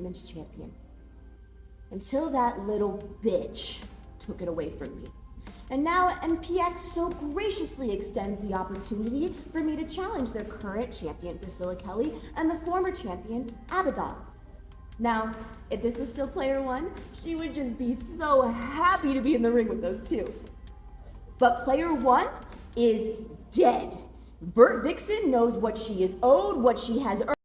women's champion. Until that little bitch took it away from me. And now NPX so graciously extends the opportunity for me to challenge their current champion, Priscilla Kelly, and the former champion, Abaddon. Now, if this was still player one, she would just be so happy to be in the ring with those two. But player one is dead. Bert Vixen knows what she is owed, what she has earned.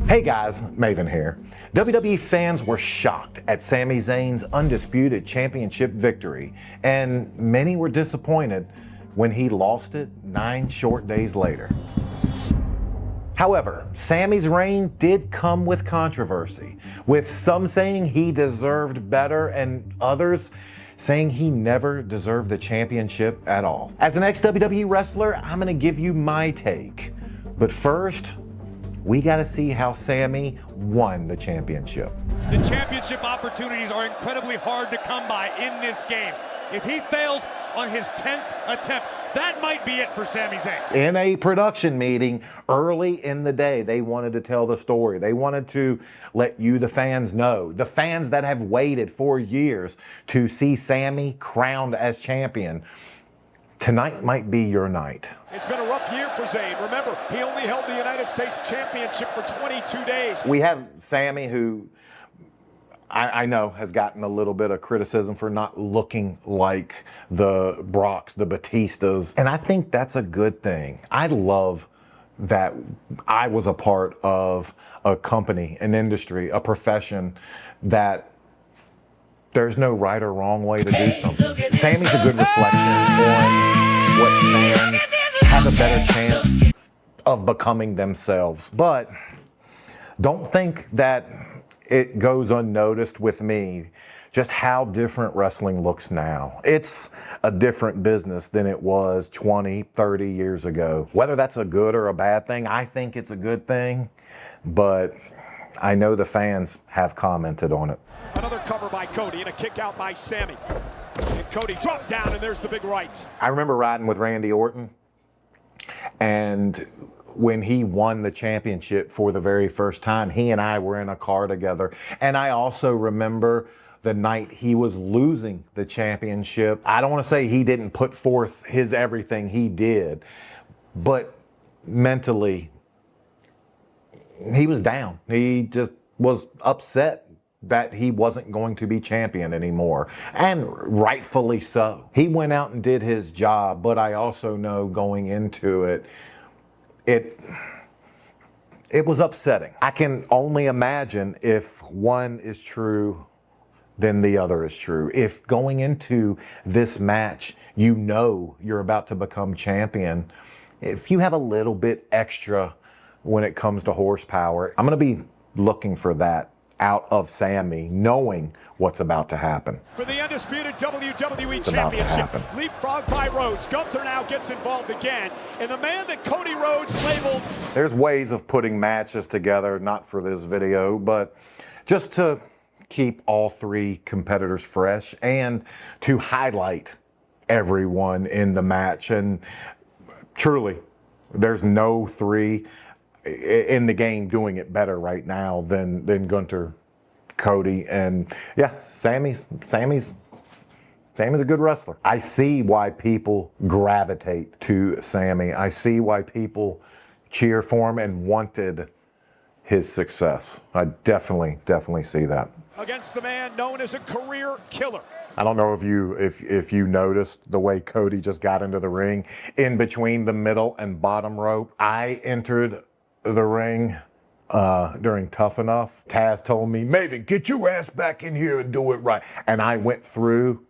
Hey guys, Maven here. WWE fans were shocked at Sami Zayn's undisputed championship victory, and many were disappointed when he lost it 9 short days later. However, Sami's reign did come with controversy, with some saying he deserved better and others saying he never deserved the championship at all. As an ex-WWE wrestler, I'm gonna give you my take. But first, we gotta see how Sami won the championship. The championship opportunities are incredibly hard to come by in this game. If he fails on his 10th attempt, that might be it for Sami Zayn. In a production meeting early in the day, they wanted to tell the story. They wanted to let you, the fans, know. The fans that have waited for years to see Sami crowned as champion. Tonight might be your night. It's been a rough year for Zayn. Remember, he only held the United States Championship for 22 days. We have Sami, who I know has gotten a little bit of criticism for not looking like the Brocks, the Batistas, and I think that's a good thing. I love that I was a part of a company, an industry, a profession that there's no right or wrong way to do something. Sami's a good reflection on what fans have a better chance of becoming themselves. But don't think that it goes unnoticed with me just how different wrestling looks now. It's a different business than it was 20, 30 years ago. Whether that's a good or a bad thing, I think it's a good thing, but I know the fans have commented on it. Another cover by Cody and a kick out by Sami. And Cody dropped down, and there's the big right. I remember riding with Randy Orton, and when he won the championship for the very first time, he and I were in a car together. And I also remember the night he was losing the championship. I don't want to say he didn't put forth his everything, he did, but mentally, he was down. He just was upset that he wasn't going to be champion anymore, and rightfully so. He went out and did his job, but I also know going into it, it was upsetting. I can only imagine if one is true, then the other is true. If going into this match, you know you're about to become champion, if you have a little bit extra when it comes to horsepower, I'm gonna be looking for that out of Sami, knowing what's about to happen. For the undisputed WWE Championship, leapfrog by Rhodes. Gunther now gets involved again, and the man that Cody Rhodes labeled. There's ways of putting matches together, not for this video, but just to keep all 3 competitors fresh and to highlight everyone in the match. And truly, there's no 3 in the game doing it better right now than Gunther, Cody, and yeah, Sami's a good wrestler. I see why people gravitate to Sami. I see why people cheer for him and wanted his success. I definitely see that. Against the man known as a career killer. I don't know if you noticed the way Cody just got into the ring in between the middle and bottom rope. I entered the ring during Tough Enough. Taz told me, Maven, get your ass back in here and do it right. And I went through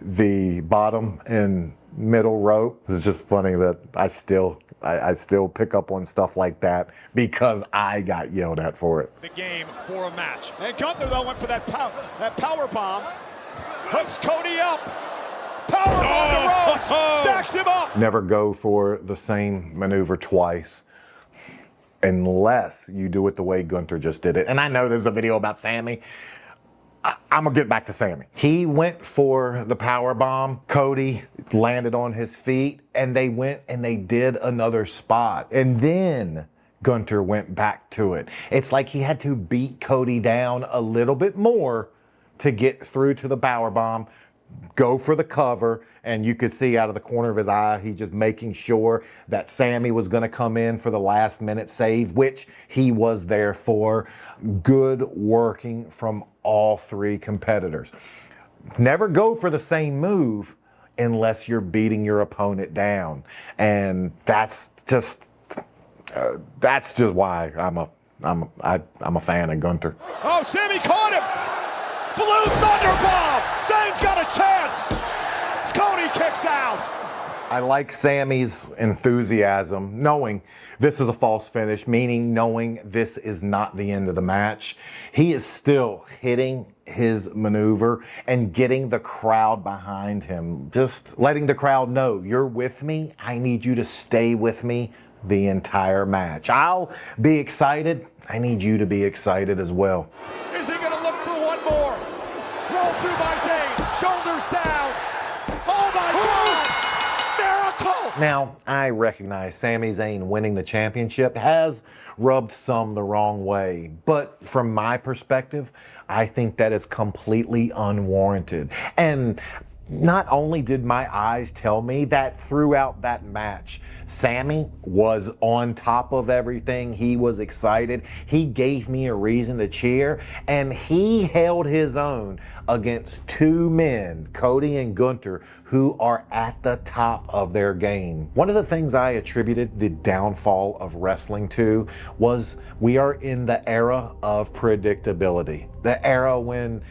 the bottom and middle rope. It's just funny that I still pick up on stuff like that because I got yelled at for it. The game for a match. And Gunther, though, went for that power bomb. Hooks Cody up. Power bomb to Rhodes. Stacks him up. Never go for the same maneuver twice, unless you do it the way Gunther just did it. And I know there's a video about Sami. I'm gonna get back to Sami. He went for the power bomb. Cody landed on his feet, and they went and they did another spot. And then Gunther went back to it. It's like he had to beat Cody down a little bit more to get through to the power bomb, go for the cover, and you could see out of the corner of his eye, he just making sure that Sami was gonna come in for the last minute save, which he was there for. Good working from all 3 competitors. Never go for the same move unless you're beating your opponent down. And that's just why I'm a I'm a fan of Gunther. Oh, Sammy caught him. Blue Thunder Bomb. Zayn's got a chance. Cody kicks out. I like Sammy's enthusiasm, knowing this is a false finish, meaning knowing this is not the end of the match. He is still hitting his maneuver and getting the crowd behind him. Just letting the crowd know, you're with me. I need you to stay with me the entire match. I'll be excited. I need you to be excited as well. Is he going to look for one more? Roll through by Zayn. Shoulders down. Oh my God! Miracle! Now, I recognize Sami Zayn winning the championship has rubbed some the wrong way, but from my perspective, I think that is completely unwarranted. And not only did my eyes tell me that throughout that match, Sami was on top of everything. He was excited. He gave me a reason to cheer, and he held his own against two men, Cody and Gunther, who are at the top of their game. One of the things I attributed the downfall of wrestling to was we are in the era of predictability. The era when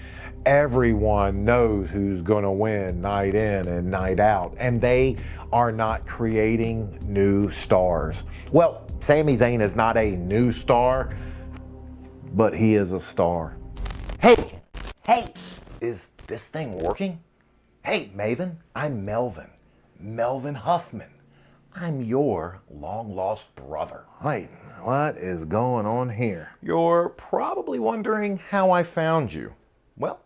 everyone knows who's going to win night in and night out, and they are not creating new stars. Well, Sami Zayn is not a new star, but he is a star. Hey, is this thing working? Hey, Maven, I'm Melvin Huffman. I'm your long-lost brother. Wait, what is going on here? You're probably wondering how I found you. Well,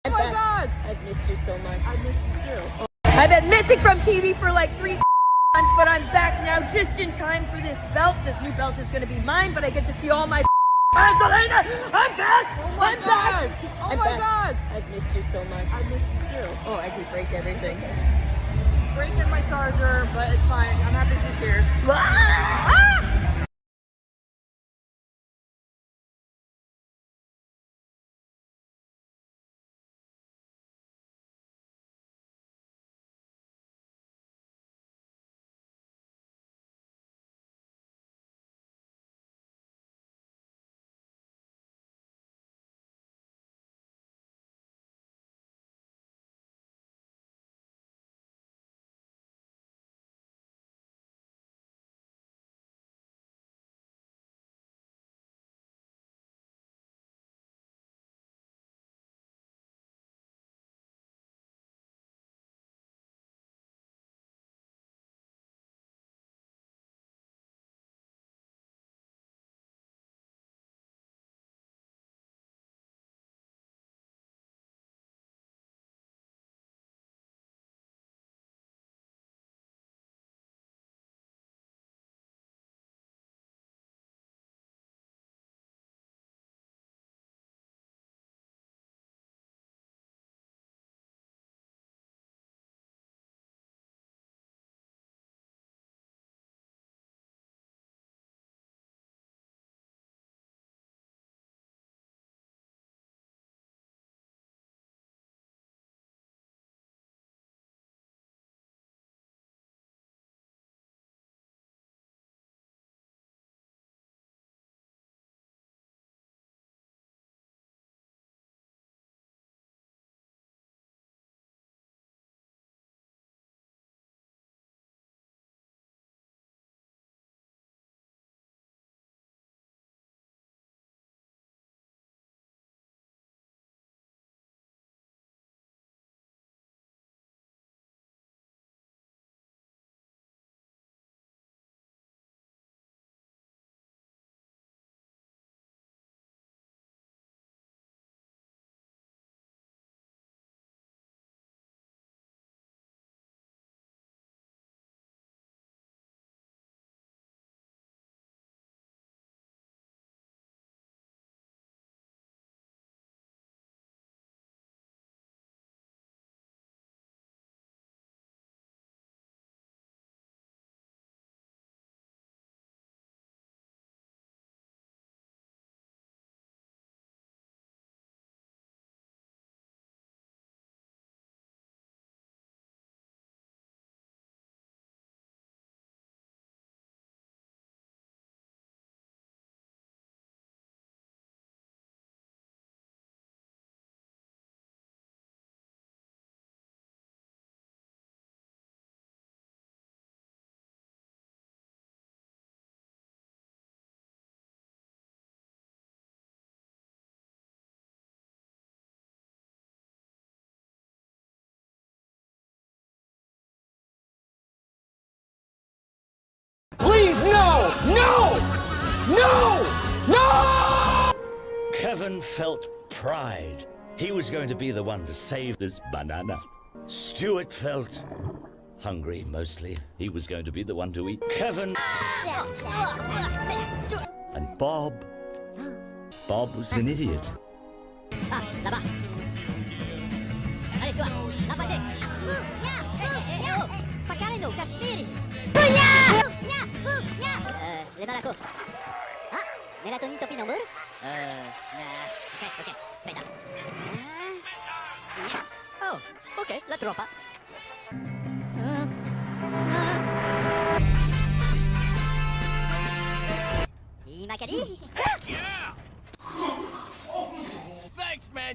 Oh my God! I've missed you so much. I missed you too. I've been missing from TV for like 3 months, but I'm back now just in time for this belt. This new belt is going to be mine, but I get to see all my friends. Elena, I'm back! Oh my God! Oh my God! I've missed you so much. I missed you too. Oh, I could break everything. Breaking my charger, but it's fine. I'm happy she's here. Ah! Kevin felt pride. He was going to be the one to save this banana. Stuart felt hungry, mostly. He was going to be the one to eat Kevin. And Bob was an idiot. Ah, là-bas. Allez, toi, là-bas. Oh, Pacareno, Kashmiri. Les balacos. Ah, melatonin topinambur. Ok, aspetta. Oh, ok, la troppa. I macali? Yeah! Thanks, man!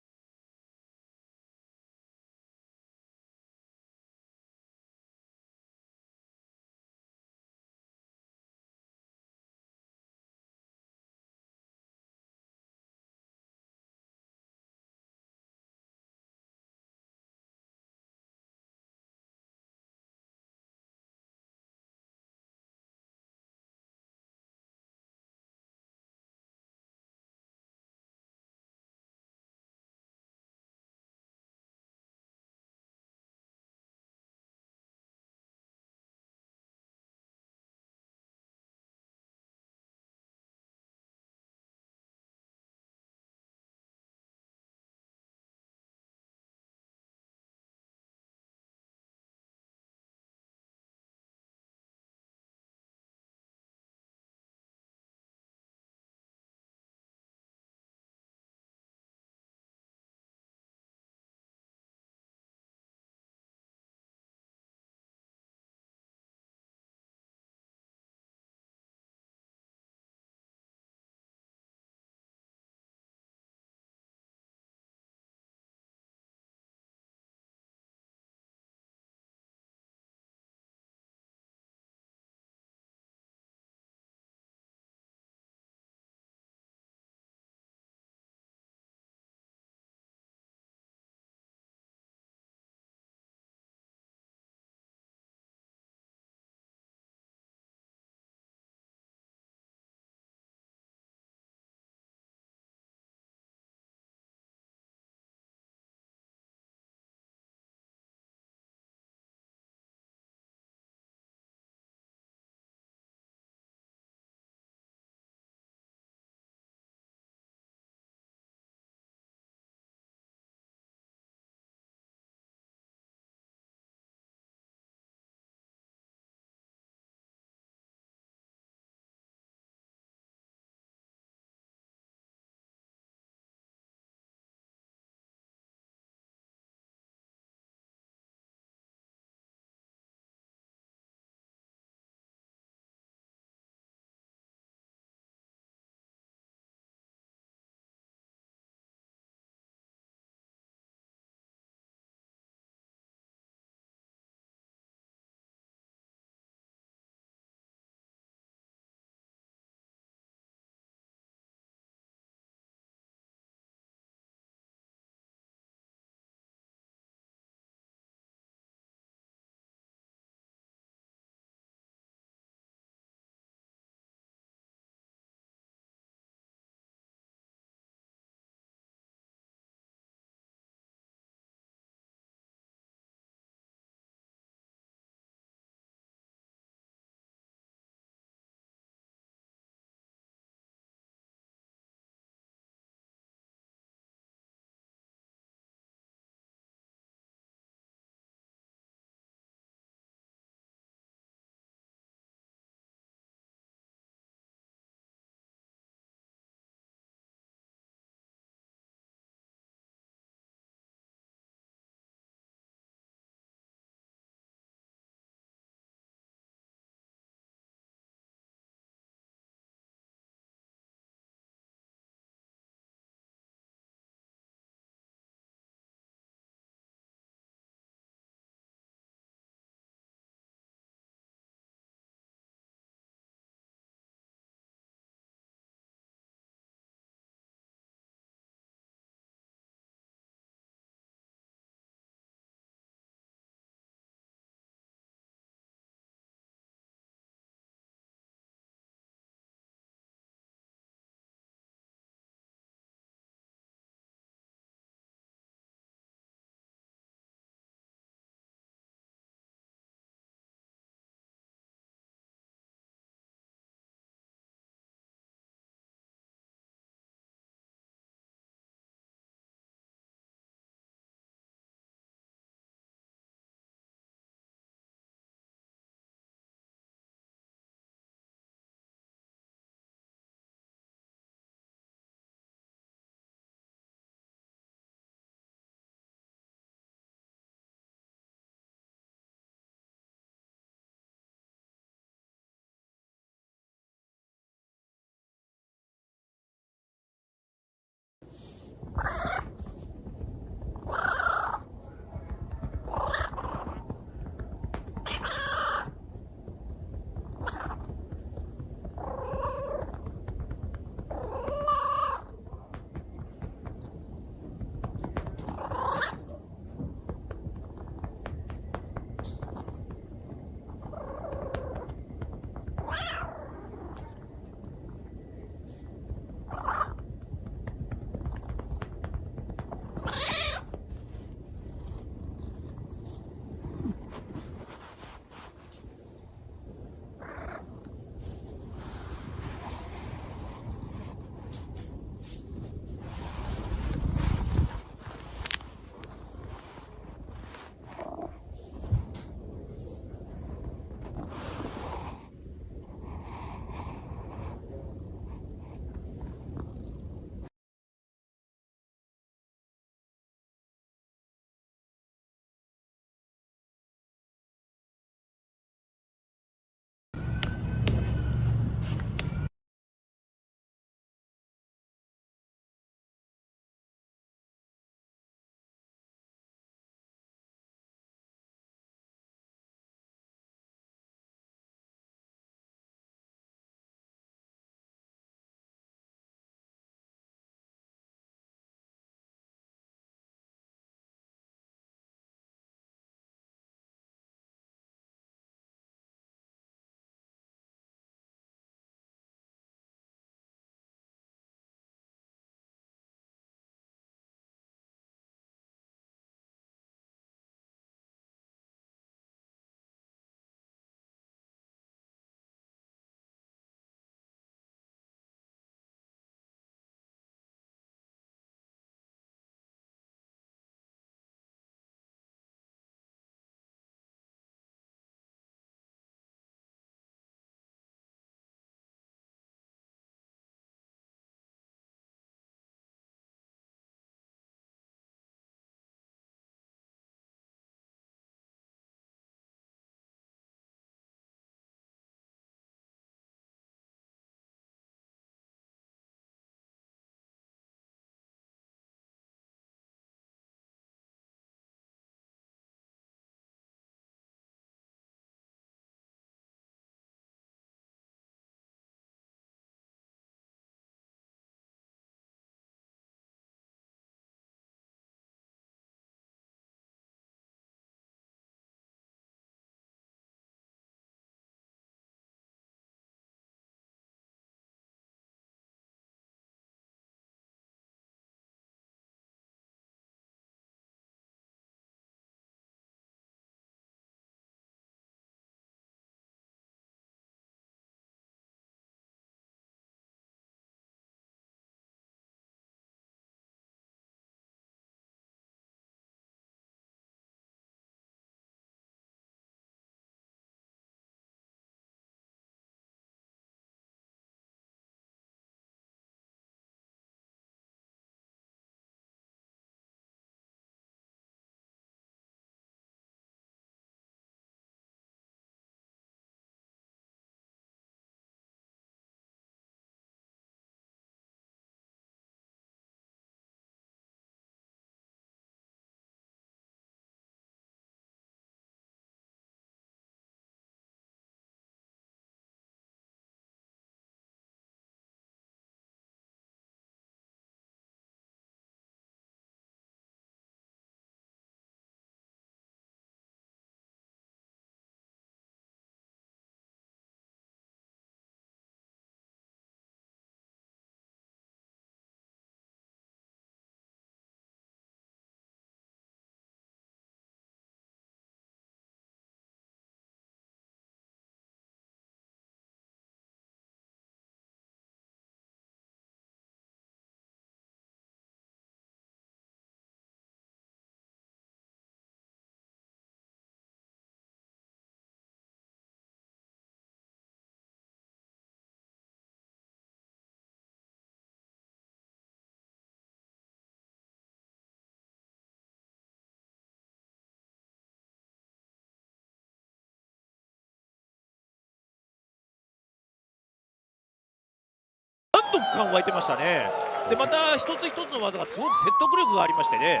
感湧いてましたね。でまた一つ一つの技がすごく説得力がありましてね、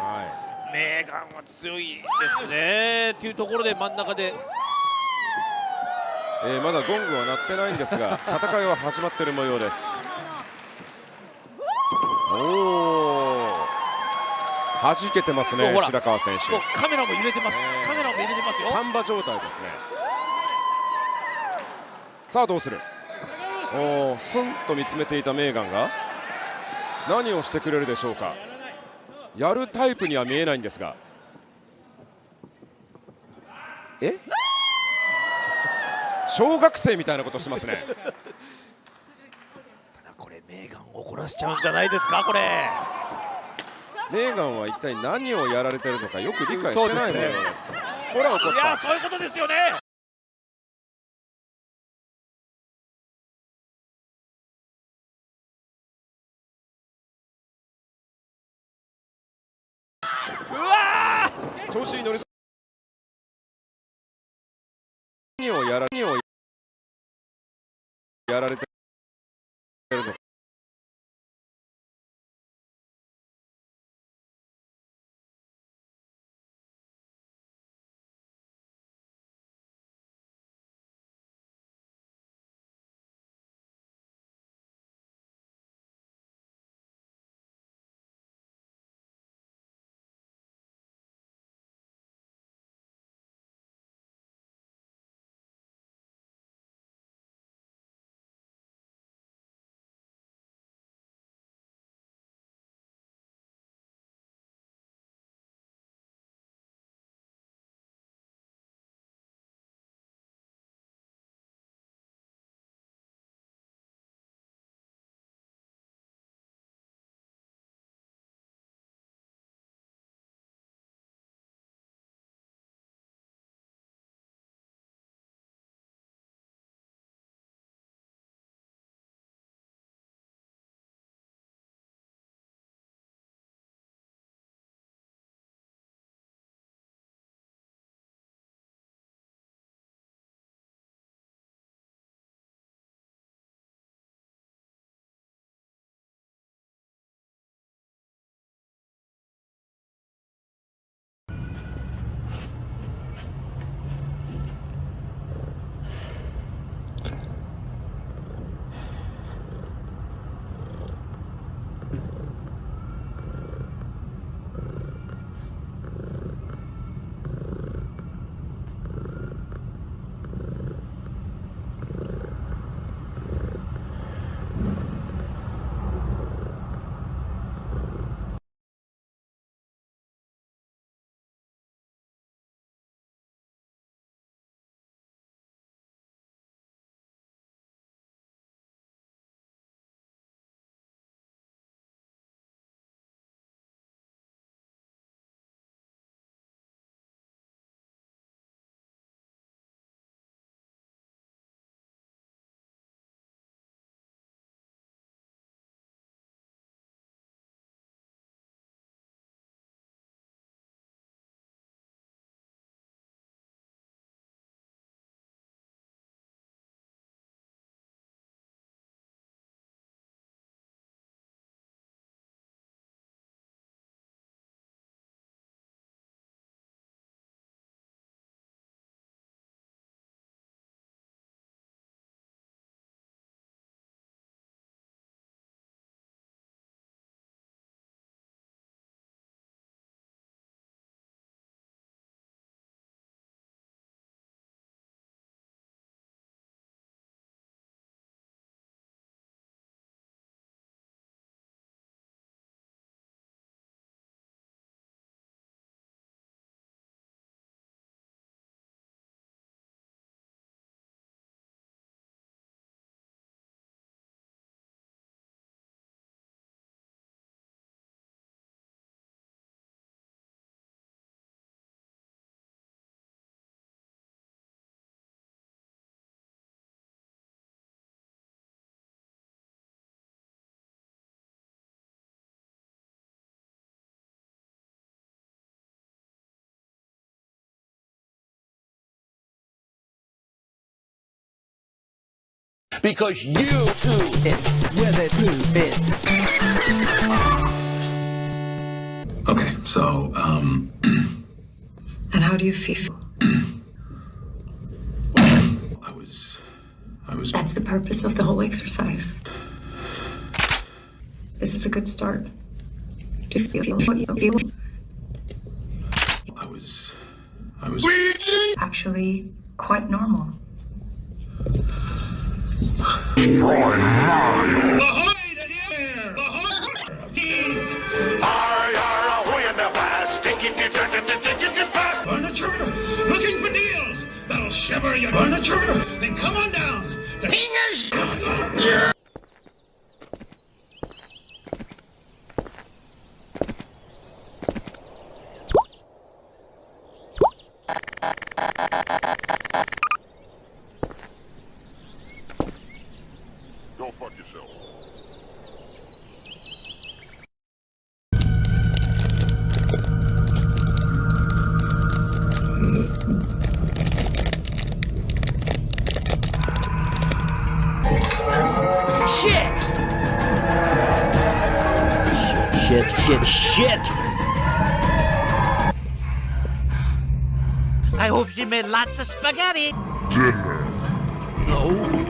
メーガンは強いですねっていうところで真ん中で、まだゴングは鳴ってないんですが戦いは始まっている模様です。おお、弾けてますね、白川選手。もうカメラも揺れてます、カメラも揺れてますよ。サンバ状態ですね。さあどうする。おお、スンと見つめていたメーガンが何をしてくれるでしょうか。やるタイプには見えないんですが、小学生みたいなことしてますね。ただこれメーガンを怒らせちゃうんじゃないですか。これメーガンは一体何をやられているのかよく理解してない模様です。ほら怒った。いやそういうことですよね。うわー、調子に乗り何をやられているのか。Because you too It's where the truth is. Okay, so, And how do you feel? I was. That's the purpose of the whole exercise. This is a good start. To feel. I was. Actually quite normal. Looking for deals that'll shiver your furniture. Then come on down to Penis. Go fuck yourself. Shit. I hope she made lots of spaghetti. No.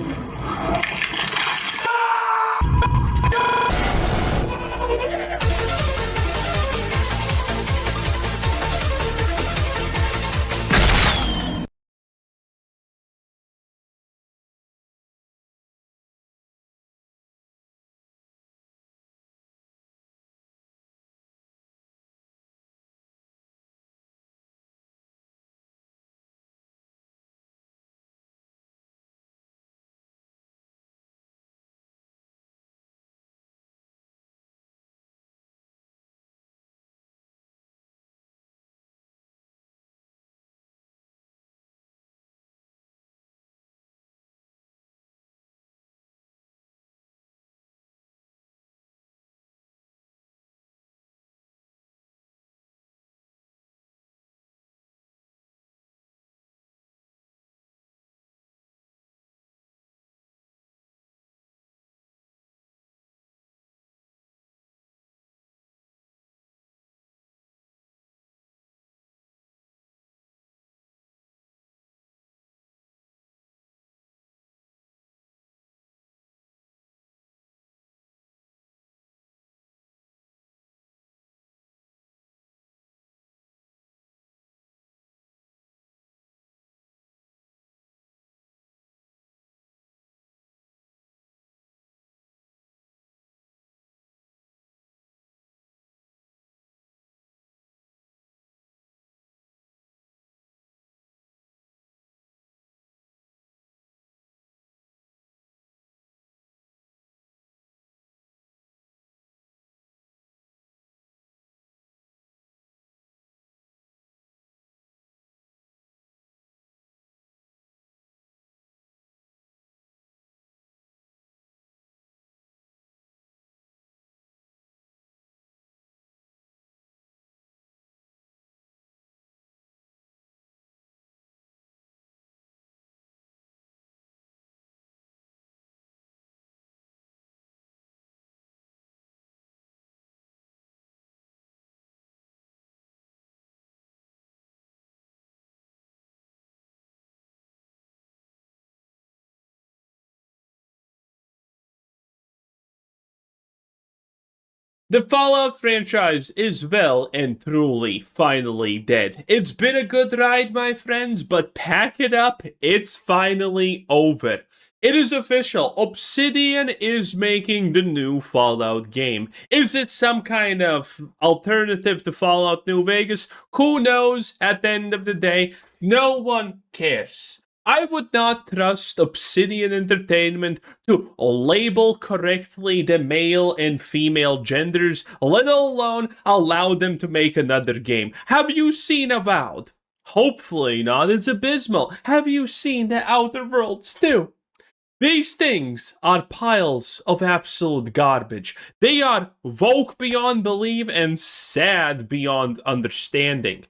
The Fallout franchise is well and truly finally dead. It's been a good ride, my friends, but pack it up, it's finally over. It is official. Obsidian is making the new Fallout game. Is it some kind of alternative to Fallout New Vegas? Who knows? At the end of the day, no one cares. I would not trust Obsidian Entertainment to label correctly the male and female genders, let alone allow them to make another game. Have you seen Avowed? Hopefully not, it's abysmal. Have you seen The Outer Worlds too? These things are piles of absolute garbage. They are woke beyond belief and sad beyond understanding.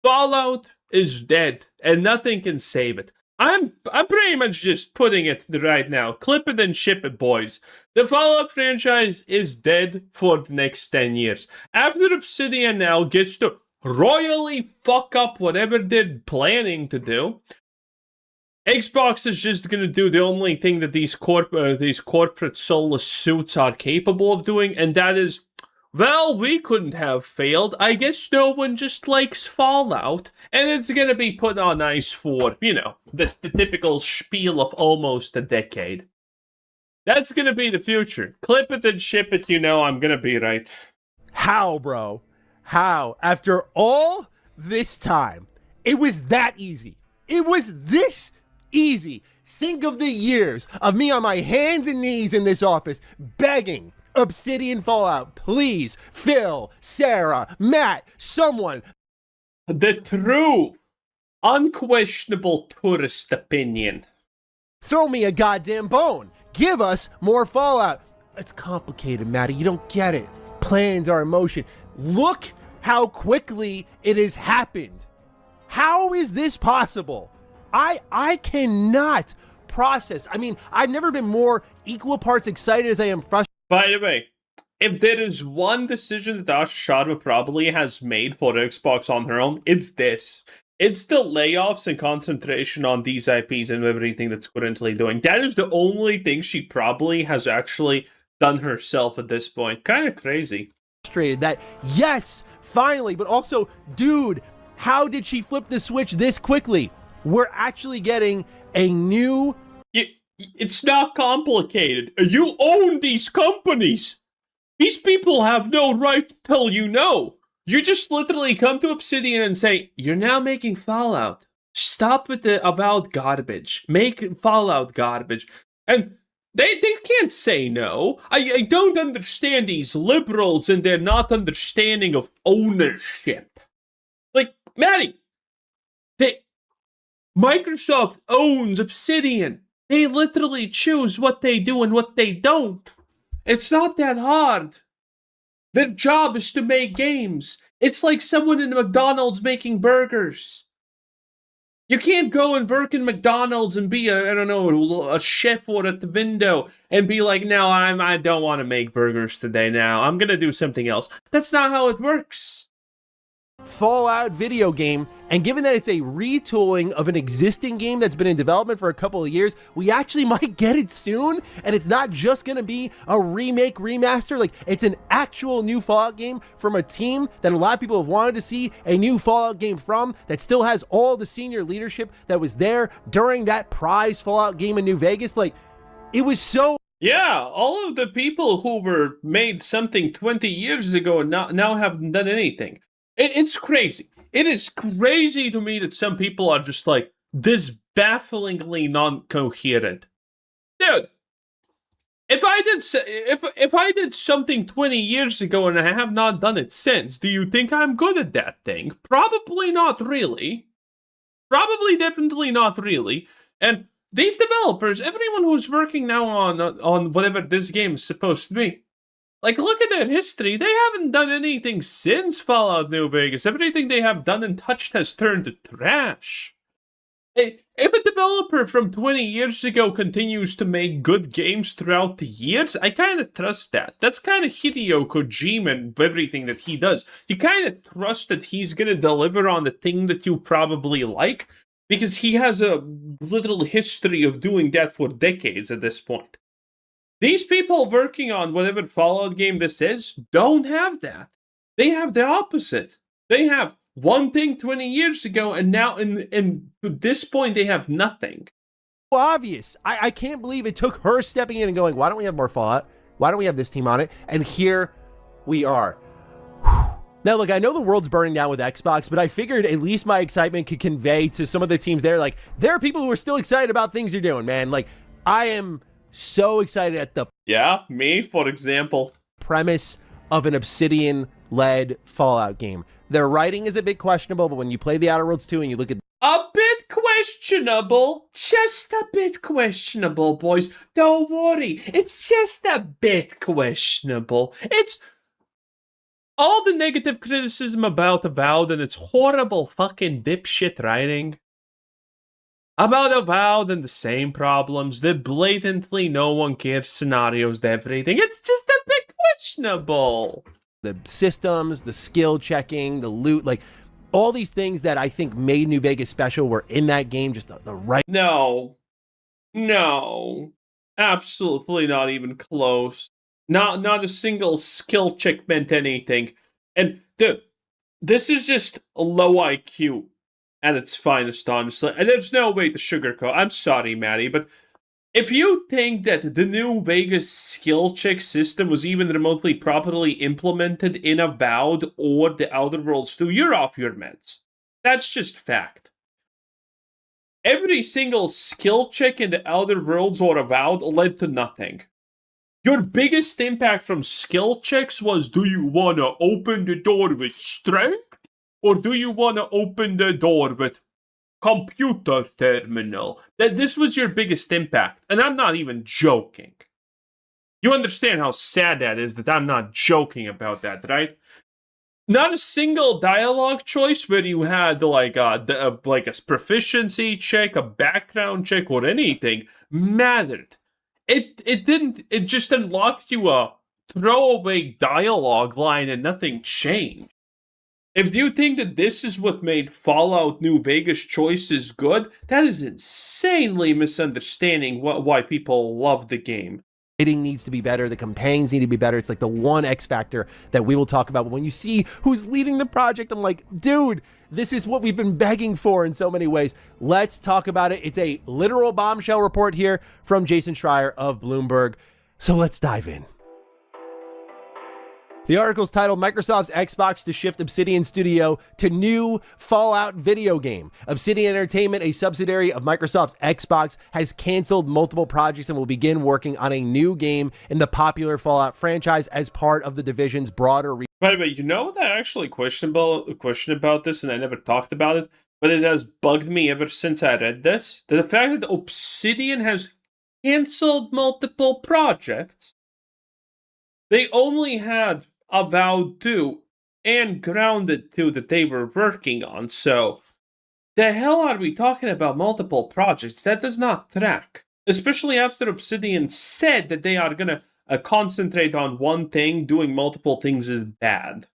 Fallout is dead, and nothing can save it. I'm pretty much just putting it right now. Clip it and ship it, boys. The Fallout franchise is dead for the next 10 years. After Obsidian now gets to royally fuck up whatever they're planning to do, Xbox is just gonna do the only thing that these corporate soulless suits are capable of doing, and that is, well, we couldn't have failed. I guess no one just likes Fallout. And it's gonna be put on ice for, you know, the typical spiel of almost a decade. That's gonna be the future. Clip it and ship it, you know I'm gonna be right. How, bro? How? After all this time, it was that easy. It was this easy. Think of the years of me on my hands and knees in this office begging Obsidian Fallout, please, Phil, Sarah, Matt, someone. The true, unquestionable tourist opinion. Throw me a goddamn bone. Give us more Fallout. It's complicated, Matty. You don't get it. Plans are in motion. Look how quickly it has happened. How is this possible? I cannot process. I mean, I've never been more equal parts excited as I am frustrated. By the way, if there is one decision that Asha Sharma probably has made for Xbox on her own, it's this. It's the layoffs and concentration on these IPs and everything that's currently doing. That is the only thing she probably has actually done herself at this point. Kind of crazy. That, yes, finally, but also, dude, how did she flip the switch this quickly? We're actually getting a new... It's not complicated. You own these companies. These people have no right to tell you no. You just literally come to Obsidian and say, you're now making Fallout. Stop with the avowed garbage. Make Fallout garbage. And they can't say no. I don't understand these liberals and their not understanding of ownership. Like, Maddie, Microsoft owns Obsidian. They literally choose what they do and what they don't. It's not that hard. Their job is to make games. It's like someone in McDonald's making burgers. You can't go and work in McDonald's and be a chef or at the window and be like, no, I don't want to make burgers today now. I'm going to do something else. That's not how it works. Fallout video game, and given that it's a retooling of an existing game that's been in development for a couple of years, we actually might get it soon, and it's not just gonna be a remake, remaster, like it's an actual new Fallout game from a team that a lot of people have wanted to see a new Fallout game from, that still has all the senior leadership that was there during that prize Fallout game in New Vegas. Like, it was so... Yeah, all of the people who were made something 20 years ago and now haven't done anything. It's crazy. It is crazy to me that some people are just like this bafflingly non-coherent. Dude, if I did something 20 years ago and I have not done it since, do you think I'm good at that thing? Probably not really. Probably definitely not really. And these developers, everyone who's working now on whatever this game is supposed to be, like, look at their history. They haven't done anything since Fallout New Vegas. Everything they have done and touched has turned to trash. If a developer from 20 years ago continues to make good games throughout the years, I kind of trust that. That's kind of Hideo Kojima and everything that he does. You kind of trust that he's going to deliver on the thing that you probably like, because he has a little history of doing that for decades at this point. These people working on whatever Fallout game this is don't have that. They have the opposite. They have one thing 20 years ago, and now in to this point they have nothing. Obvious. I can't believe it took her stepping in and going, why don't we have more Fallout? Why don't we have this team on it? And here we are. Now, look, I know the world's burning down with Xbox, but I figured at least my excitement could convey to some of the teams there. Like, there are people who are still excited about things you're doing, man. Like, I am so excited at the... Yeah, me, for example. ...premise of an Obsidian-led Fallout game. Their writing is a bit questionable, but when you play The Outer Worlds 2 and you look at... A bit questionable. Just a bit questionable, boys. Don't worry. It's just a bit questionable. It's... all the negative criticism about Avowed and its horrible fucking dipshit writing. about Avowed and the same problems, the blatantly no one cares scenarios, everything. It's just a bit questionable. The systems, the skill checking, the loot, like all these things that I think made New Vegas special were in that game, just the right. No, absolutely not even close. Not a single skill check meant anything. And dude, this is just a low IQ at its finest, honestly. And there's no way to sugarcoat. I'm sorry, Maddie, but if you think that the New Vegas skill check system was even remotely properly implemented in Avowed or the Outer Worlds 2, you're off your meds. That's just fact. Every single skill check in the Outer Worlds or Avowed led to nothing. Your biggest impact from skill checks was, do you want to open the door with strength? Or do you want to open the door with computer terminal? That this was your biggest impact. And I'm not even joking. You understand how sad that is that I'm not joking about that, right? Not a single dialogue choice where you had like a proficiency check, a background check, or anything mattered. It just unlocked you a throwaway dialogue line and nothing changed. If you think that this is what made Fallout New Vegas choices good, that is insanely misunderstanding why people love the game. Writing needs to be better. The campaigns need to be better. It's like the one X factor that we will talk about. But when you see who's leading the project, I'm like, dude, this is what we've been begging for in so many ways. Let's talk about it. It's a literal bombshell report here from Jason Schreier of Bloomberg. So let's dive in. The article is titled Microsoft's Xbox to Shift Obsidian Studio to New Fallout Video Game. Obsidian Entertainment, a subsidiary of Microsoft's Xbox, has canceled multiple projects and will begin working on a new game in the popular Fallout franchise as part of the division's broader. By the way, you know that I actually question about this, and I never talked about it, but it has bugged me ever since I read this. The fact that Obsidian has canceled multiple projects. They only had Avowed 2 and Grounded 2 that they were working on, so the hell are we talking about multiple projects? That does not track. Especially after Obsidian said that they are gonna concentrate on one thing. Doing multiple things is bad.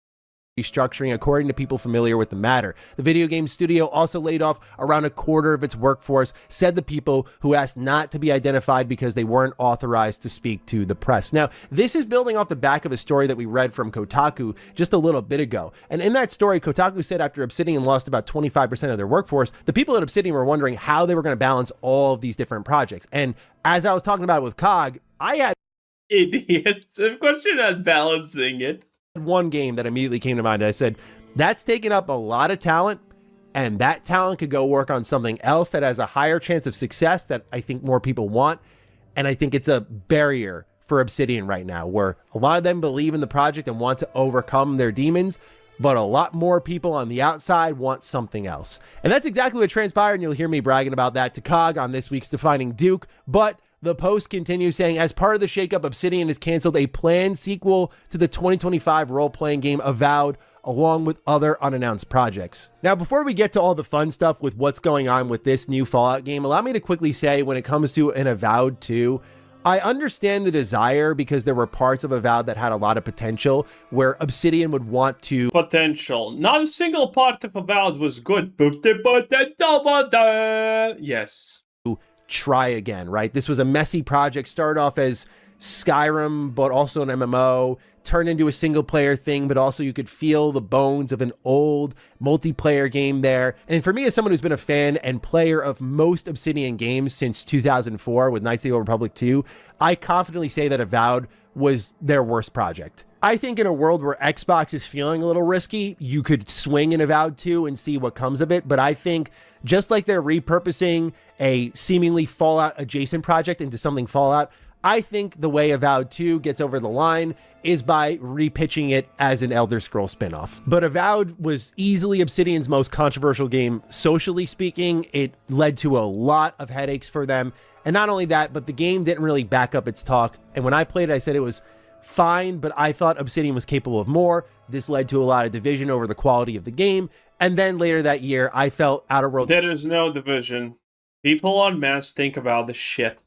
Restructuring, according to people familiar with the matter. The video game studio also laid off around a quarter of its workforce, said the people who asked not to be identified because they weren't authorized to speak to the press. Now, this is building off the back of a story that we read from Kotaku just a little bit ago. And in that story, Kotaku said after Obsidian lost about 25% of their workforce, the people at Obsidian were wondering how they were going to balance all of these different projects. And as I was talking about it with Cog, I had... Idiots. Of course you're not balancing it. One game that immediately came to mind. I said, that's taken up a lot of talent, and that talent could go work on something else that has a higher chance of success that I think more people want. And I think it's a barrier for Obsidian right now, where a lot of them believe in the project and want to overcome their demons, but a lot more people on the outside want something else. And that's exactly what transpired, and you'll hear me bragging about that to Cog on this week's Defining Duke. But the post continues saying, as part of the shakeup, Obsidian has canceled a planned sequel to the 2025 role-playing game Avowed, along with other unannounced projects. Now, before we get to all the fun stuff with what's going on with this new Fallout game, allow me to quickly say, when it comes to an Avowed 2, I understand the desire because there were parts of Avowed that had a lot of potential where Obsidian would want to... Potential. Not a single part of Avowed was good. Yes. Try again, right? This was a messy project, started off as Skyrim, but also an MMO, turned into a single player thing, but also you could feel the bones of an old multiplayer game there. And for me, as someone who's been a fan and player of most Obsidian games since 2004 with Knights of the Old Republic 2, I confidently say that Avowed was their worst project. I think in a world where Xbox is feeling a little risky, you could swing in Avowed 2 and see what comes of it. But I think just like they're repurposing a seemingly Fallout adjacent project into something Fallout, I think the way Avowed 2 gets over the line is by repitching it as an Elder Scrolls spinoff. But Avowed was easily Obsidian's most controversial game, socially speaking. It led to a lot of headaches for them. And not only that, but the game didn't really back up its talk. And when I played it, I said it was fine, but I thought Obsidian was capable of more. This led to a lot of division over the quality of the game. And then later that year, I felt Outer Worlds... There is no division. People en masse think about this shit.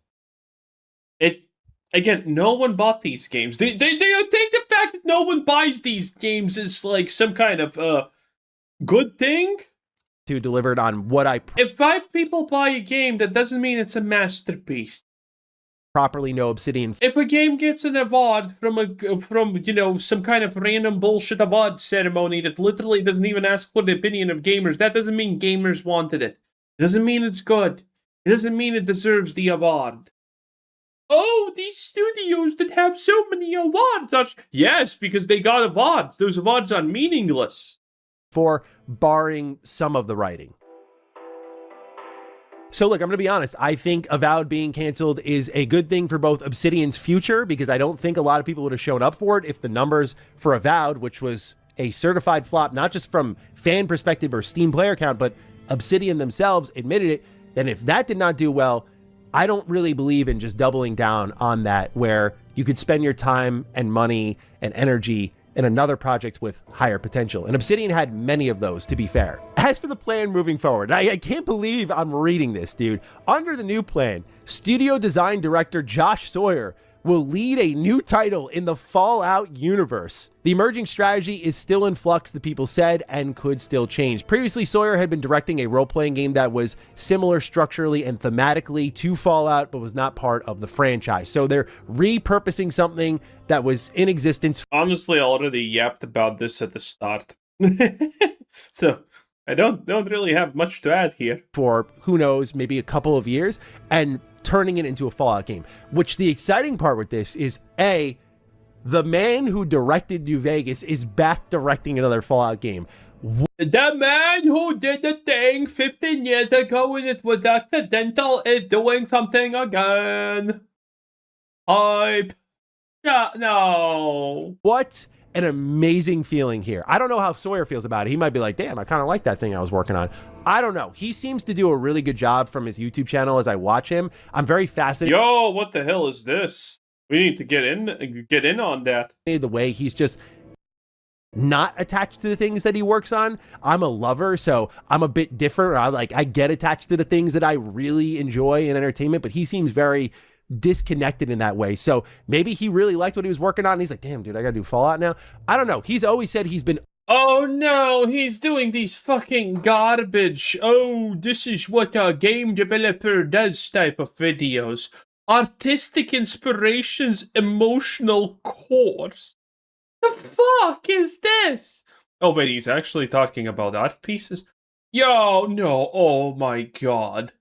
Again, no one bought these games. They think the fact that no one buys these games is like some kind of good thing? To delivered on what I If 5 people buy a game, that doesn't mean it's a masterpiece. properly know Obsidian. If a game gets an award from you know, some kind of random bullshit award ceremony that literally doesn't even ask for the opinion of gamers, that doesn't mean gamers wanted it. It doesn't mean it's good. It doesn't mean it deserves the award. Oh, these studios that have so many awards. Yes, because they got awards. Those awards are meaningless. For barring some of the writing. So look, I'm going to be honest. I think Avowed being canceled is a good thing for both Obsidian's future, because I don't think a lot of people would have shown up for it if the numbers for Avowed, which was a certified flop, not just from fan perspective or Steam player count, but Obsidian themselves admitted it. Then if that did not do well, I don't really believe in just doubling down on that, where you could spend your time and money and energy in another project with higher potential. And Obsidian had many of those, to be fair. As for the plan moving forward, I can't believe I'm reading this, dude. Under the new plan, studio design director Josh Sawyer will lead a new title in the Fallout universe. The emerging strategy is still in flux, the people said, and could still change. Previously, Sawyer had been directing a role-playing game that was similar structurally and thematically to Fallout, but was not part of the franchise. So they're repurposing something that was in existence. Honestly, I already yapped about this at the start. So I don't really have much to add here. For, who knows, maybe a couple of years, and turning it into a Fallout game. Which the exciting part with this is, A, the man who directed New Vegas is back directing another Fallout game. The man who did the thing 15 years ago and it was accidental is doing something again. Hype. Yeah, no. What an amazing feeling here. I don't know how Sawyer feels about it. He might be like, damn, I kind of like that thing I was working on. I don't know. He seems to do a really good job from his YouTube channel as I watch him. I'm very fascinated. Yo, what the hell is this? We need to get in on that. The way he's just not attached to the things that he works on. I'm a lover, so I'm a bit different. I get attached to the things that I really enjoy in entertainment, but he seems very disconnected in that way. So maybe he really liked what he was working on and he's like, damn, dude, I gotta do Fallout now. I don't know. He's always said he's been... Oh no, he's doing these fucking garbage. Oh, this is what a game developer does type of videos. Artistic inspirations, emotional cores. The fuck is this? Oh wait, he's actually talking about art pieces? Yo, no, oh my god.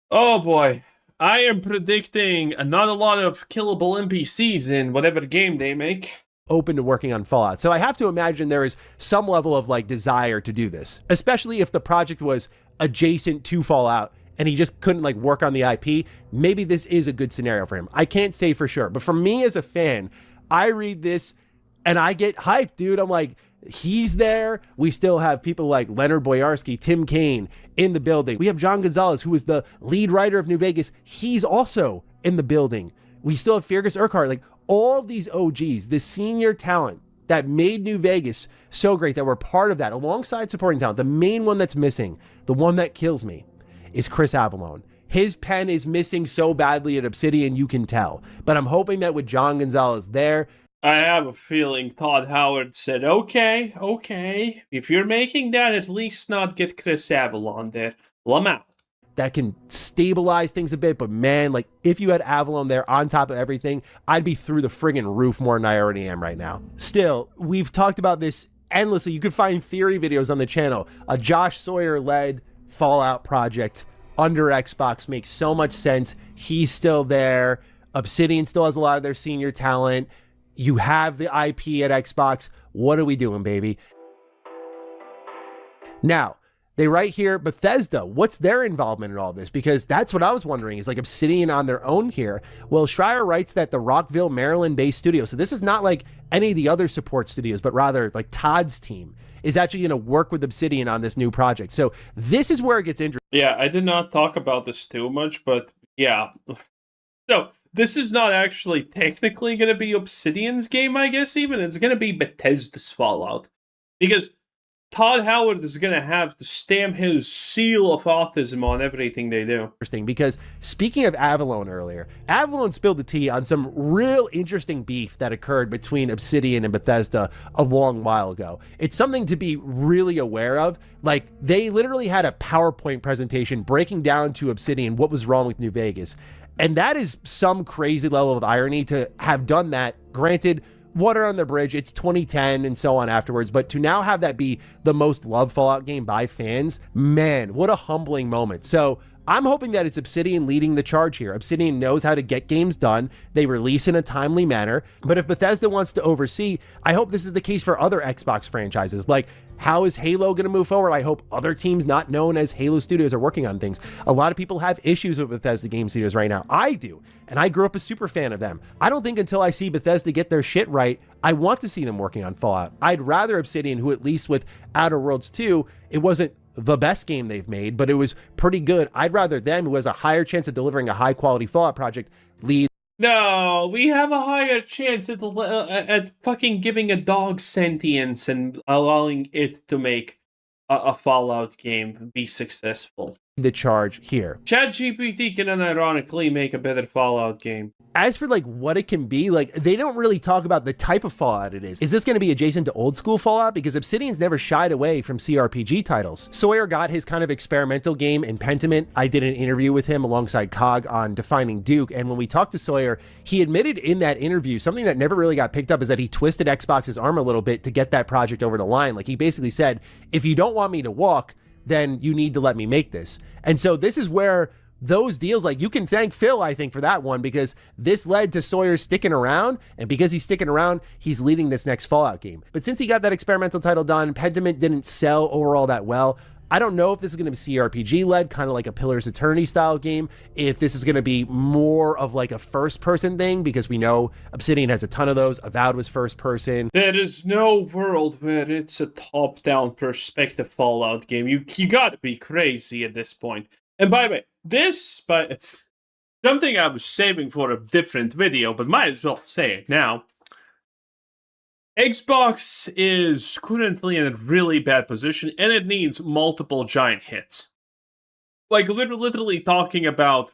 Oh boy, I am predicting not a lot of killable NPCs in whatever game they make. Open to working on Fallout. So I have to imagine there is some level of like desire to do this, especially if the project was adjacent to Fallout and he just couldn't like work on the IP. Maybe this is a good scenario for him. I can't say for sure, but for me as a fan, I read this and I get hyped, dude. I'm like, he's there. We still have people like Leonard Boyarsky, Tim Kaine in the building. We have John Gonzalez, who is the lead writer of New Vegas. He's also in the building. We still have Fergus Urquhart. Like all of these OGs, the senior talent that made New Vegas so great, that were part of that alongside supporting talent. The main one that's missing, the one that kills me, is Chris Avallone. His pen is missing so badly at Obsidian, you can tell. But I'm hoping that with John Gonzalez there, I have a feeling Todd Howard said, okay, if you're making that, at least not get Chris Avallone there. Well, I'm out. That can stabilize things a bit, but man, like if you had Avallone there on top of everything, I'd be through the friggin' roof more than I already am right now. Still, we've talked about this endlessly. You can find theory videos on the channel. A Josh Sawyer-led Fallout project under Xbox makes so much sense. He's still there. Obsidian still has a lot of their senior talent. You have the IP at Xbox. What are we doing, baby? Now, they write here, Bethesda, what's their involvement in all this? Because that's what I was wondering, is like Obsidian on their own here. Well, Schreier writes that the Rockville, Maryland-based studio, so this is not like any of the other support studios, but rather like Todd's team, is actually going to work with Obsidian on this new project. So this is where it gets interesting. Yeah, I did not talk about this too much, but yeah. So this is not actually technically going to be Obsidian's game, I guess, even. It's going to be Bethesda's Fallout. Because Todd Howard is going to have to stamp his seal of autism on everything they do. Interesting, because speaking of Avalon earlier, Avalon spilled the tea on some real interesting beef that occurred between Obsidian and Bethesda a long while ago. It's something to be really aware of. Like, they literally had a PowerPoint presentation breaking down to Obsidian what was wrong with New Vegas. And that is some crazy level of irony to have done that. Granted, water on the bridge, it's 2010 and so on afterwards, but to now have that be the most loved Fallout game by fans, man, what a humbling moment. So I'm hoping that it's Obsidian leading the charge here. Obsidian knows how to get games done. They release in a timely manner. But if Bethesda wants to oversee, I hope this is the case for other Xbox franchises. Like, how is Halo going to move forward? I hope other teams not known as Halo Studios are working on things. A lot of people have issues with Bethesda Game Studios right now. I do. And I grew up a super fan of them. I don't think until I see Bethesda get their shit right, I want to see them working on Fallout. I'd rather Obsidian, who at least with Outer Worlds 2, it wasn't the best game they've made, but it was pretty good. I'd rather them, who has a higher chance of delivering a high quality Fallout project, lead. No, we have a higher chance at fucking giving a dog sentience and allowing it to make a Fallout game be successful. The charge here. ChatGPT can unironically make a better Fallout game. As for like what it can be, like they don't really talk about the type of Fallout it is. Is this going to be adjacent to old school Fallout? Because Obsidian's never shied away from CRPG titles. Sawyer got his kind of experimental game in Pentiment. I did an interview with him alongside Cog on Defining Duke, and when we talked to Sawyer, he admitted in that interview something that never really got picked up is that he twisted Xbox's arm a little bit to get that project over the line. Like he basically said, if you don't want me to walk, then you need to let me make this. And so this is where those deals, like you can thank Phil, I think, for that one, because this led to Sawyer sticking around, and because he's sticking around, he's leading this next Fallout game. But since he got that experimental title done, Pentiment didn't sell overall that well. I don't know if this is going to be CRPG led, kind of like a Pillars Eternity style game, if this is going to be more of like a first person thing, because we know Obsidian has a ton of those. Avowed was first person. There is no world where it's a top down perspective Fallout game. You gotta be crazy at this point. And by the way, something I was saving for a different video, but might as well say it now. Xbox is currently in a really bad position, and it needs multiple giant hits. Like, literally talking about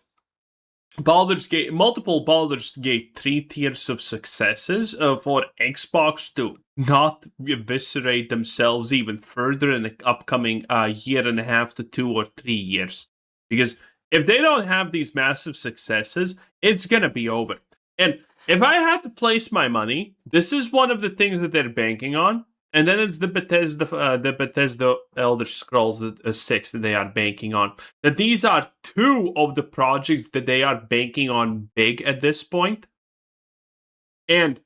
Baldur's Gate, multiple Baldur's Gate 3 tiers of successes for Xbox to not eviscerate themselves even further in the upcoming year and a half to 2 or 3 years. Because if they don't have these massive successes, it's going to be over. And if I had to place my money, this is one of the things that they're banking on. And then it's the Bethesda Elder Scrolls 6 that they are banking on. That these are two of the projects that they are banking on big at this point. And,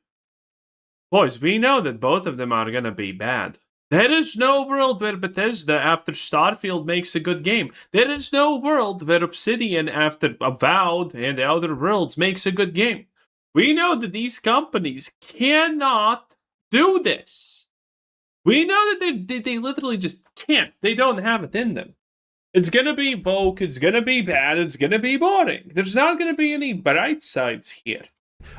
boys, we know that both of them are going to be bad. There is no world where Bethesda after Starfield makes a good game. There is no world where Obsidian after Avowed and the Outer Worlds makes a good game. We know that these companies cannot do this. We know that they literally just can't. They don't have it in them. It's going to be woke, it's going to be bad, it's going to be boring. There's not going to be any bright sides here.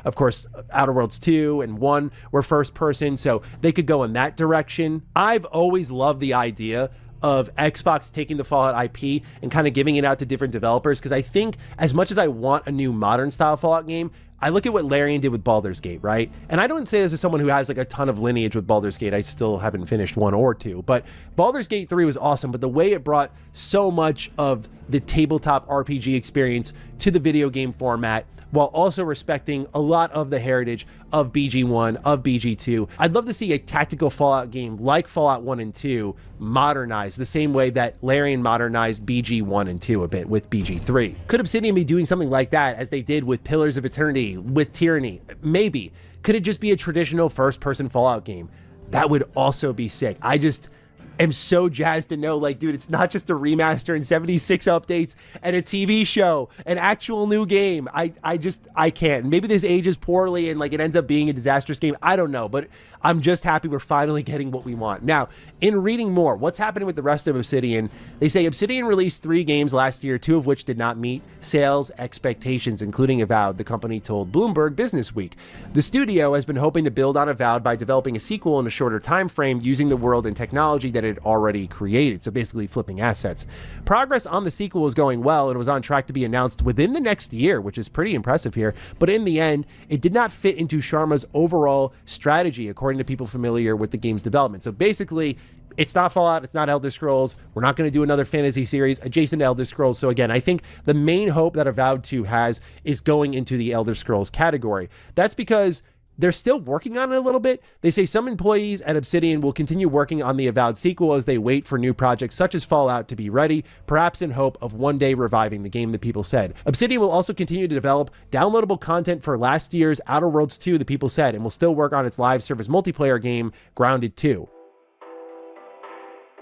Of course, Outer Worlds 2 and 1 were first person, so they could go in that direction. I've always loved the idea of Xbox taking the Fallout IP and kind of giving it out to different developers, because I think as much as I want a new modern style Fallout game, I look at what Larian did with Baldur's Gate, right? And I don't say this as someone who has like a ton of lineage with Baldur's Gate. I still haven't finished 1 or 2, but Baldur's Gate 3 was awesome. But the way it brought so much of the tabletop RPG experience to the video game format, while also respecting a lot of the heritage of BG1, of BG2. I'd love to see a tactical Fallout game like Fallout 1 and 2 modernized the same way that Larian modernized BG1 and 2 a bit with BG3. Could Obsidian be doing something like that as they did with Pillars of Eternity, with Tyranny? Maybe. Could it just be a traditional first-person Fallout game? That would also be sick. I just am so jazzed to know, like, dude, it's not just a remaster and 76 updates and a TV show, an actual new game. I can't. Maybe this ages poorly and like it ends up being a disastrous game. I don't know, but I'm just happy we're finally getting what we want. Now, in reading more, what's happening with the rest of Obsidian? They say Obsidian released 3 games last year, 2 of which did not meet sales expectations, including Avowed, the company told Bloomberg Businessweek. The studio has been hoping to build on Avowed by developing a sequel in a shorter time frame using the world and technology that it had already created, so basically flipping assets. Progress on the sequel was going well and was on track to be announced within the next year, which is pretty impressive here, but in the end, it did not fit into Sharma's overall strategy, according to people familiar with the game's development. So basically, it's not Fallout, it's not Elder Scrolls. We're not going to do another fantasy series adjacent to Elder Scrolls. So again, I think the main hope that Avowed 2 has is going into the Elder Scrolls category. That's because they're still working on it a little bit. They say some employees at Obsidian will continue working on the Avowed sequel as they wait for new projects such as Fallout to be ready, perhaps in hope of one day reviving the game, the people said. Obsidian will also continue to develop downloadable content for last year's Outer Worlds 2, the people said, and will still work on its live service multiplayer game, Grounded 2.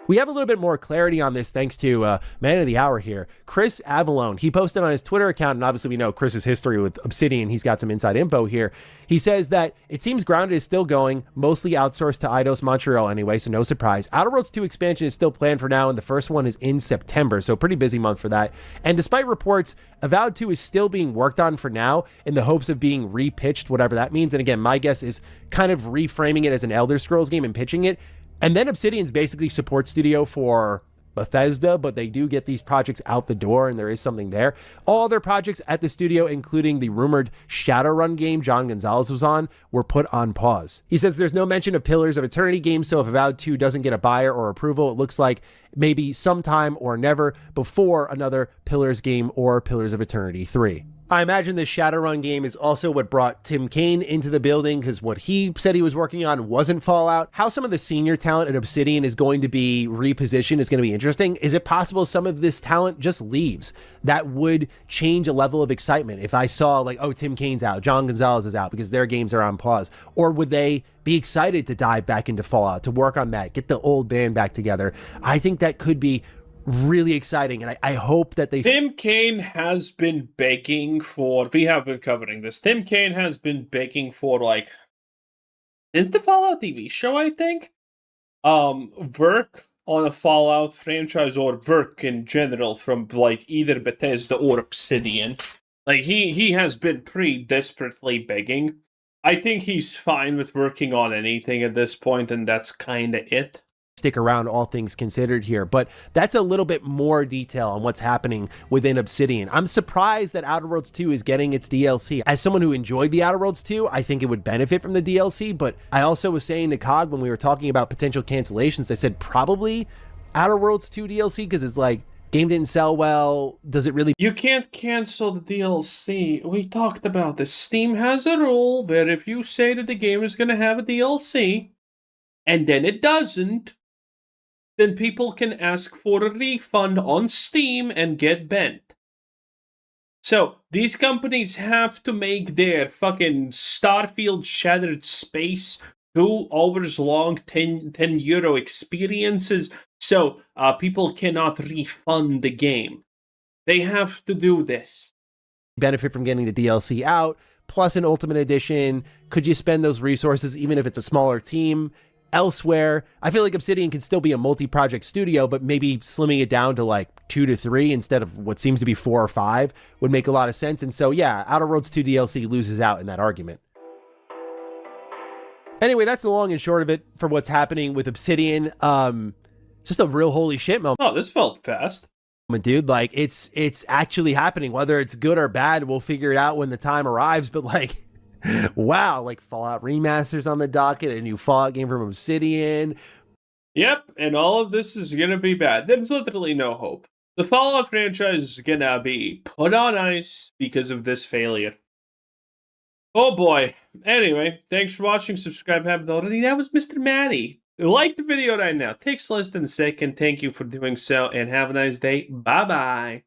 We have a little bit more clarity on this thanks to Man of the Hour here, Chris Avalone. He posted on his Twitter account, and obviously we know Chris's history with Obsidian. He's got some inside info here. He says that it seems Grounded is still going, mostly outsourced to Eidos Montreal anyway, so no surprise. Outer Worlds 2 expansion is still planned for now, and the first one is in September, so pretty busy month for that. And despite reports, Avowed 2 is still being worked on for now in the hopes of being repitched, whatever that means. And again, my guess is kind of reframing it as an Elder Scrolls game and pitching it. And then Obsidian's basically support studio for Bethesda, but they do get these projects out the door, and there is something there. All other projects at the studio, including the rumored Shadowrun game John Gonzalez was on, were put on pause. He says there's no mention of Pillars of Eternity games, so if Avowed 2 doesn't get a buyer or approval, it looks like maybe sometime or never before another Pillars game or Pillars of Eternity 3. I imagine the Shadowrun game is also what brought Tim Kaine into the building, because what he said he was working on wasn't Fallout. How some of the senior talent at Obsidian is going to be repositioned is going to be interesting. Is it possible some of this talent just leaves? That would change a level of excitement. If I saw like, oh, Tim Kaine's out, John Gonzalez is out because their games are on pause. Or would they be excited to dive back into Fallout, to work on that, get the old band back together? I think that could be really exciting, and I hope that they... Tim Kaine has been begging for... We have been covering this. Tim Kaine has been begging for, like... Since the Fallout TV show, I think? Work on a Fallout franchise, or work in general from, like, either Bethesda or Obsidian. Like, he has been pretty desperately begging. I think he's fine with working on anything at this point, and that's kind of it. Stick around, all things considered here, but that's a little bit more detail on what's happening within Obsidian. I'm surprised that Outer Worlds 2 is getting its DLC. As someone who enjoyed the Outer Worlds 2, I think it would benefit from the DLC, but I also was saying to Cog when we were talking about potential cancellations, I said probably Outer Worlds 2 DLC, because it's like, game didn't sell well, does it really... You can't cancel the DLC. We talked about this. Steam has a rule where if you say that the game is going to have a DLC, and then it doesn't, then people can ask for a refund on Steam and get banned. So, these companies have to make their fucking Starfield Shattered Space 2 hours long, 10 euro experiences, so people cannot refund the game. They have to do this. Benefit from getting the DLC out, plus an Ultimate Edition. Could you spend those resources, even if it's a smaller team, elsewhere? I feel like Obsidian can still be a multi-project studio, but maybe slimming it down to like 2 to 3 instead of what seems to be 4 or 5 would make a lot of sense. And so, yeah, Outer Worlds 2 DLC loses out in that argument. Anyway, that's the long and short of it for what's happening with Obsidian. Just a real holy shit moment. Oh, this felt fast. Dude, like, it's actually happening. Whether it's good or bad, we'll figure it out when the time arrives, but like, wow, like Fallout remasters on the docket, a new Fallout game from Obsidian. Yep, and all of this is gonna be bad. There's literally no hope. The Fallout franchise is gonna be put on ice because of this failure. Oh boy. Anyway, thanks for watching. Subscribe if you haven't already. That was Mr. Matty. Like the video right now. Takes less than a second. Thank you for doing so, and have a nice day. Bye-bye.